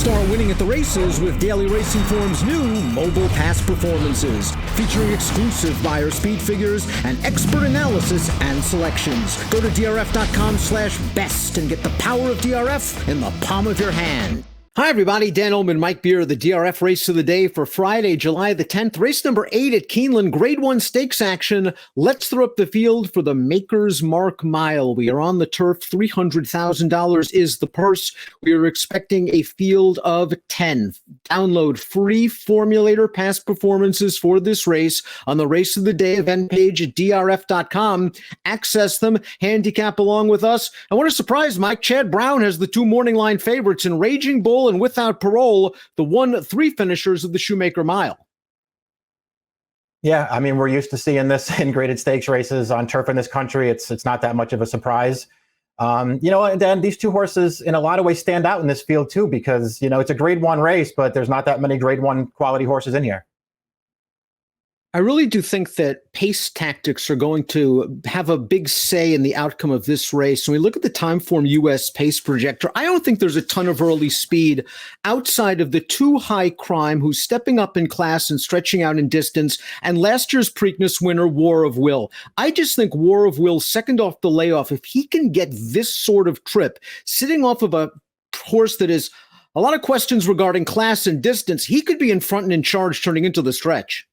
Start winning at the races with Daily Racing Form's new mobile pass performances, featuring exclusive buyer speed figures and expert analysis and selections. Go to DRF.com/best and get the power of DRF in the palm of your hand. Hi, everybody. Dan Illman, Mike Beer, the DRF race of the day for Friday, July the 10th. Race number 8 at Keeneland, Grade 1 stakes action. Let's throw up the field for the Maker's Mark Mile. We are on the turf. $300,000 is the purse. We are expecting a field of 10. Download free formulator past performances for this race on the race of the day event page at DRF.com. Access them, handicap along with us. I want to surprise Mike. Chad Brown has the 2 morning line favorites in Raging Bull and Without Parole, the 1-3 finishers of the Shoemaker Mile. Yeah, I mean, we're used to seeing this in graded stakes races on turf in this country. It's not that much of a surprise. And then these 2 horses in a lot of ways stand out in this field too, because, it's a grade 1 race, but there's not that many grade 1 quality horses in here. I really do think that pace tactics are going to have a big say in the outcome of this race. When we look at the Timeform US pace projector, I don't think there's a ton of early speed outside of the 2 High Crime, who's stepping up in class and stretching out in distance, and last year's Preakness winner, War of Will. I just think War of Will, second off the layoff, if he can get this sort of trip, sitting off of a horse that is a lot of questions regarding class and distance, he could be in front and in charge turning into the stretch.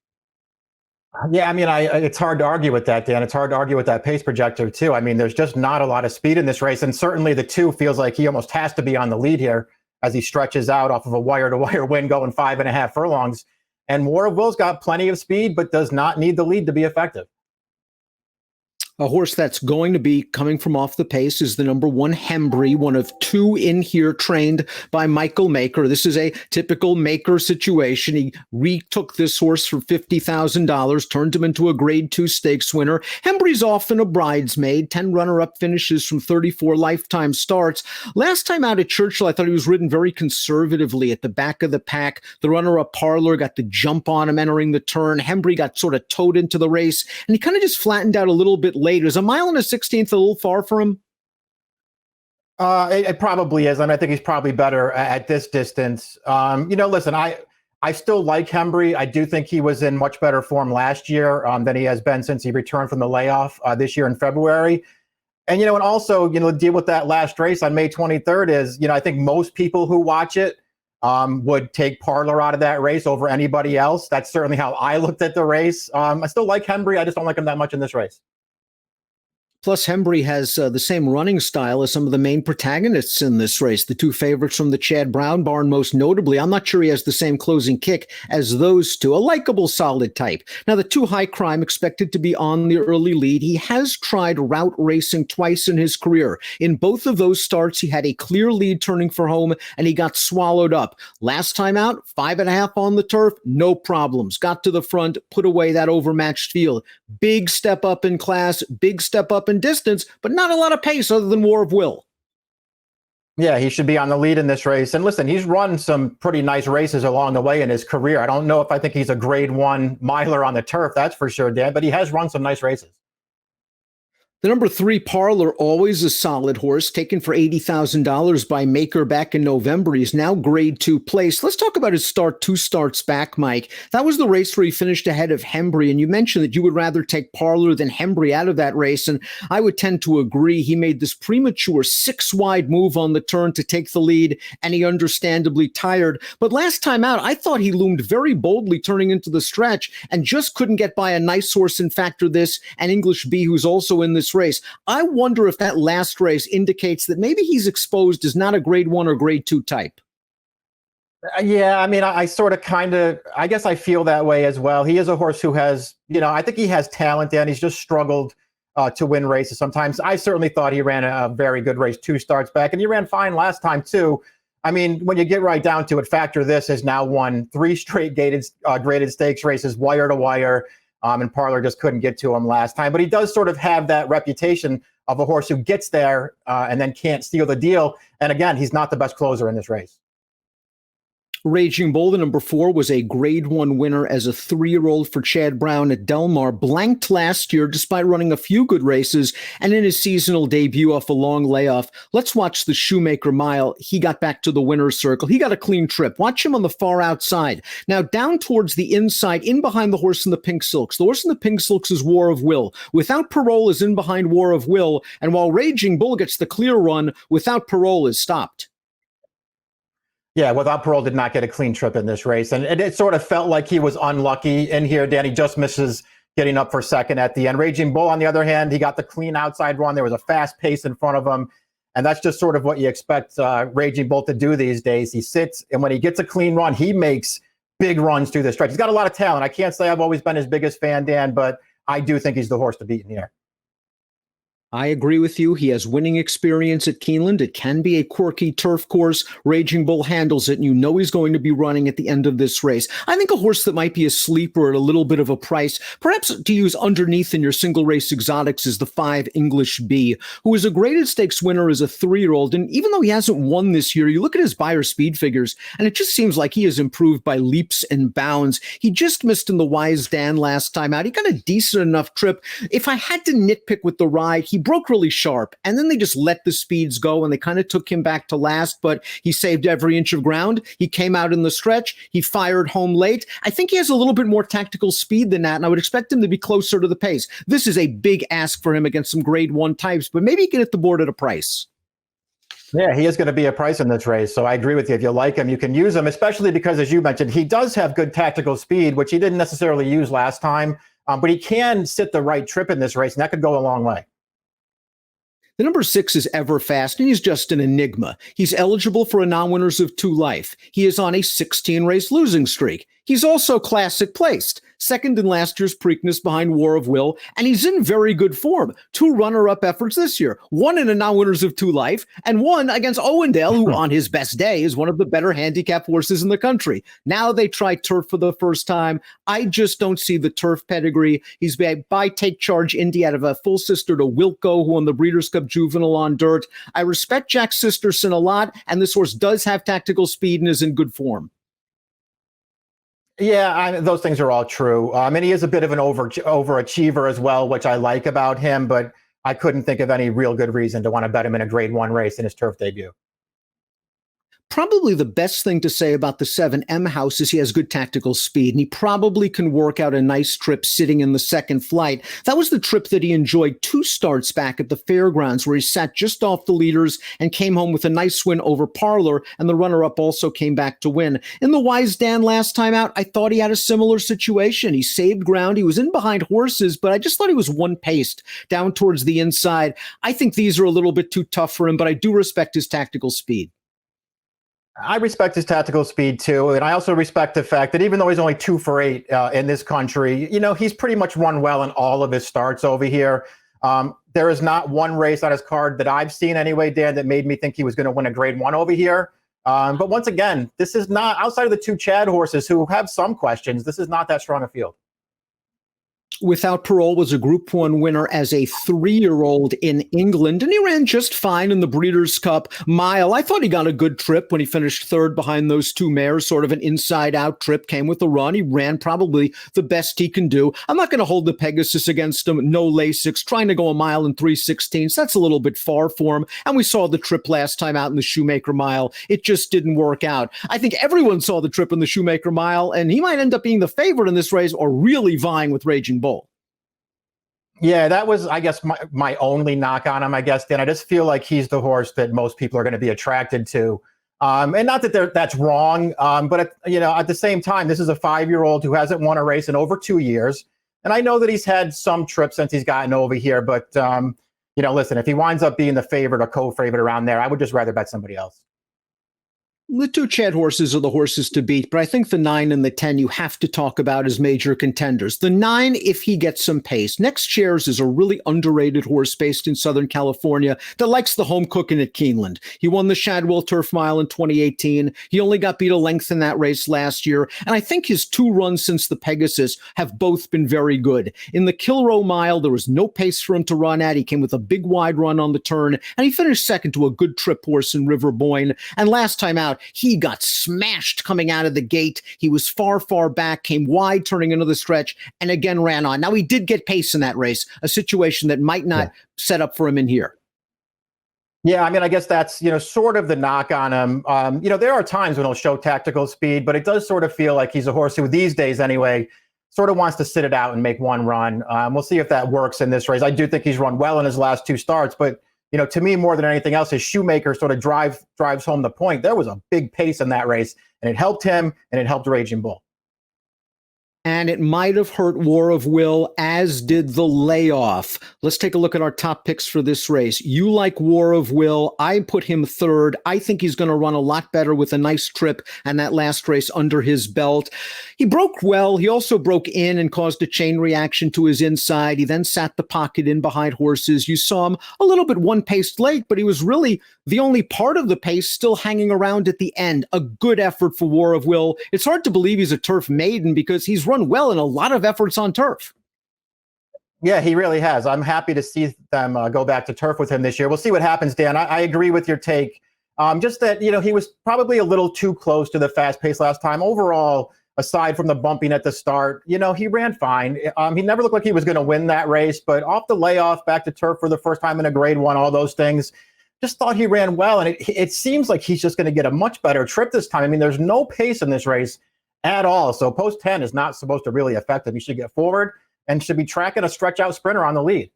Yeah, I mean, it's hard to argue with that, Dan. It's hard to argue with that pace projector, too. I mean, there's just not a lot of speed in this race. And certainly the 2 feels like he almost has to be on the lead here as he stretches out off of a wire-to-wire win going 5.5 furlongs. And War of Will's got plenty of speed, but does not need the lead to be effective. A horse that's going to be coming from off the pace is the number 1 Hembry, one of 2 in here trained by Michael Maker. This is a typical Maker situation. He retook this horse for $50,000, turned him into a grade 2 stakes winner. Hembry's often a bridesmaid, 10 runner-up finishes from 34 lifetime starts. Last time out at Churchill, I thought he was ridden very conservatively at the back of the pack. The runner-up Parlor got the jump on him entering the turn. Hembry got sort of towed into the race, and he kind of just flattened out a little bit later. Is a mile and a 16th a little far for him? It probably is, and I think he's probably better at this distance. Listen, I still like Hembry. I do think he was in much better form last year than he has been since he returned from the layoff this year in February. And, and also, the deal with that last race on May 23rd is, I think most people who watch it would take Parlor out of that race over anybody else. That's certainly how I looked at the race. I still like Hembry. I just don't like him that much in this race. Plus, Hembry has the same running style as some of the main protagonists in this race. The 2 favorites from the Chad Brown barn, most notably. I'm not sure he has the same closing kick as those 2. A likable, solid type. Now, the 2 High Crime expected to be on the early lead. He has tried route racing twice in his career. In both of those starts, he had a clear lead turning for home, and he got swallowed up. Last time out, 5.5 on the turf, no problems. Got to the front, put away that overmatched field. Big step up in class, big step up in distance, but not a lot of pace other than War of Will. Yeah, he should be on the lead in this race. And listen, he's run some pretty nice races along the way in his career. I don't know if I think he's a grade 1 miler on the turf, that's for sure, Dan, but he has run some nice races. The number 3 Parlor, always a solid horse, taken for $80,000 by Maker back in November. He's now grade 2 place. Let's talk about his start 2 starts back, Mike. That was the race where he finished ahead of Hembry, and you mentioned that you would rather take Parlor than Hembry out of that race, and I would tend to agree. He made this premature 6-wide move on the turn to take the lead, and he understandably tired. But last time out, I thought he loomed very boldly turning into the stretch and just couldn't get by a nice horse in Factor This and English B, who's also in this race. I wonder if that last race indicates that maybe he's exposed as not a grade 1 or grade 2 type. Yeah, I mean, I sort of I guess I feel that way as well. He is a horse who has, I think he has talent, and he's just struggled to win races sometimes. I certainly thought he ran a very good race 2 starts back, and he ran fine last time too. I mean, when you get right down to it, Factor This has now won 3 straight graded stakes races, wire to wire. And Parlor just couldn't get to him last time. But he does sort of have that reputation of a horse who gets there and then can't steal the deal. And again, he's not the best closer in this race. Raging Bull, the number 4, was a Grade 1 winner as a 3-year-old for Chad Brown at Del Mar. Blanked last year despite running a few good races, and in his seasonal debut off a long layoff. Let's watch the Shoemaker Mile. He got back to the winner's circle. He got a clean trip. Watch him on the far outside. Now down towards the inside, in behind the horse in the pink silks. The horse in the pink silks is War of Will. Without Parole is in behind War of Will, and while Raging Bull gets the clear run, Without Parole is stopped. Yeah, Without Parole did not get a clean trip in this race. And it sort of felt like he was unlucky in here. Danny just misses getting up for second at the end. Raging Bull, on the other hand, he got the clean outside run. There was a fast pace in front of him. And that's just sort of what you expect Raging Bull to do these days. He sits, and when he gets a clean run, he makes big runs through the stretch. He's got a lot of talent. I can't say I've always been his biggest fan, Dan, but I do think he's the horse to beat in here. I agree with you. He has winning experience at Keeneland. It can be a quirky turf course. Raging Bull handles it, and you know he's going to be running at the end of this race. I think a horse that might be a sleeper at a little bit of a price, perhaps to use underneath in your single race exotics, is the 5 English B, who is a graded stakes winner as a 3-year-old. And even though he hasn't won this year, you look at his Beyer speed figures, and it just seems like he has improved by leaps and bounds. He just missed in the Wise Dan last time out. He got a decent enough trip. If I had to nitpick with the ride, he broke really sharp, and then they just let the speeds go, and they kind of took him back to last, but he saved every inch of ground. He came out in the stretch. He fired home late. I think he has a little bit more tactical speed than that, and I would expect him to be closer to the pace. This is a big ask for him against some grade 1 types, but maybe he can hit the board at a price. Yeah, he is going to be a price in this race, so I agree with you. If you like him, you can use him, especially because, as you mentioned, he does have good tactical speed, which he didn't necessarily use last time, but he can sit the right trip in this race, and that could go a long way. The number 6 is Everfast, and he's just an enigma. He's eligible for a non-winners of 2 life. He is on a 16-race losing streak. He's also classic placed, second in last year's Preakness behind War of Will, and he's in very good form. 2 runner-up efforts this year, 1 in a non-winners of 2 life, and 1 against Owendale, who on his best day is one of the better handicap horses in the country. Now they try turf for the first time. I just don't see the turf pedigree. He's by Take Charge Indy out of a full sister to Wilco, who won the Breeders' Cup Juvenile on dirt. I respect Jack Sisterson a lot, and this horse does have tactical speed and is in good form. Yeah, those things are all true. And he is a bit of an overachiever as well, which I like about him, but I couldn't think of any real good reason to want to bet him in a grade 1 race in his turf debut. Probably the best thing to say about the 7M House is he has good tactical speed, and he probably can work out a nice trip sitting in the second flight. That was the trip that he enjoyed 2 starts back at the fairgrounds, where he sat just off the leaders and came home with a nice win over Parlor, and the runner-up also came back to win. In the Wise Dan last time out, I thought he had a similar situation. He saved ground. He was in behind horses, but I just thought he was one-paced down towards the inside. I think these are a little bit too tough for him, but I do respect his tactical speed. I respect his tactical speed too, and I also respect the fact that even though he's only 2 for 8 in this country, you know, he's pretty much run well in all of his starts over here. There is not one race on his card that I've seen anyway, Dan, that made me think he was going to win a grade 1 over here. But once again, this is not, outside of the 2 Chad horses who have some questions, this is not that strong a field. Without Parole was a Group 1 winner as a 3-year-old in England, and he ran just fine in the Breeders' Cup Mile. I thought he got a good trip when he finished 3rd behind those 2 mares, sort of an inside-out trip, came with a run. He ran probably the best he can do. I'm not going to hold the Pegasus against him. No Lasix, trying to go a mile in 3/16. That's a little bit far for him, and we saw the trip last time out in the Shoemaker Mile. It just didn't work out. I think everyone saw the trip in the Shoemaker Mile, and he might end up being the favorite in this race or really vying with Raging Bull. Yeah, that was, I guess, my only knock on him, I guess, Dan. I just feel like he's the horse that most people are going to be attracted to. And not that that's wrong, but at the same time, this is a 5-year-old who hasn't won a race in over 2 years. And I know that he's had some trips since he's gotten over here, but, listen, if he winds up being the favorite or co-favorite around there, I would just rather bet somebody else. The 2 Chad horses are the horses to beat, but I think the 9 and the 10 you have to talk about as major contenders. The 9, if he gets some pace. Next Chairs is a really underrated horse based in Southern California that likes the home cooking at Keeneland. He won the Shadwell Turf Mile in 2018. He only got beat a length in that race last year, and I think his 2 runs since the Pegasus have both been very good. In the Kilroe Mile, there was no pace for him to run at. He came with a big wide run on the turn, and he finished second to a good trip horse in River Boyne. And last time out, out. He got smashed coming out of the gate. He was far, far back, came wide, turning into the stretch, and again ran on. Now, he did get pace in that race, a situation that might not set up for him in here. Yeah, I mean, I guess that's, sort of the knock on him. There are times when he'll show tactical speed, but it does sort of feel like he's a horse who these days anyway sort of wants to sit it out and make one run. We'll see if that works in this race. I do think he's run well in his last two starts, but, to me, more than anything else, his Shoemaker sort of drives home the point. There was a big pace in that race, and it helped him, and it helped Raging Bull. And it might have hurt War of Will, as did the layoff. Let's take a look at our top picks for this race. You like War of Will. I put him third. I think he's going to run a lot better with a nice trip and that last race under his belt. He broke well. He also broke in and caused a chain reaction to his inside. He then sat the pocket in behind horses. You saw him a little bit one-paced late, but he was really the only part of the pace still hanging around at the end. A good effort for War of Will. It's hard to believe he's a turf maiden because he's run well in a lot of efforts on turf. Yeah, he really has. I'm happy to see them go back to turf with him this year. We'll see what happens, Dan. I agree with your take. Just that, he was probably a little too close to the fast pace last time. Overall, aside from the bumping at the start, he ran fine. He never looked like he was going to win that race, but off the layoff, back to turf for the first time in a grade one, all those things, just thought he ran well. And it seems like he's just going to get a much better trip this time. I mean, there's no pace in this race at all. So post 10 is not supposed to really affect him. He should get forward and should be tracking a stretch out sprinter on the lead.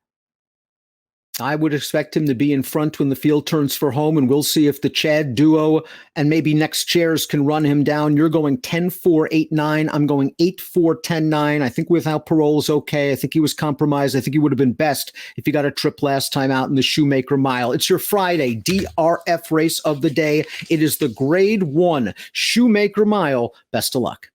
I would expect him to be in front when the field turns for home, and we'll see if the Chad duo and maybe next chairs can run him down. You're going 10-4, 8-9. I'm going 8-4, 10-9. I think without Parole is okay. I think he was compromised. I think he would have been best if he got a trip last time out in the Shoemaker Mile. It's your Friday DRF race of the day. It is the Grade 1 Shoemaker Mile. Best of luck.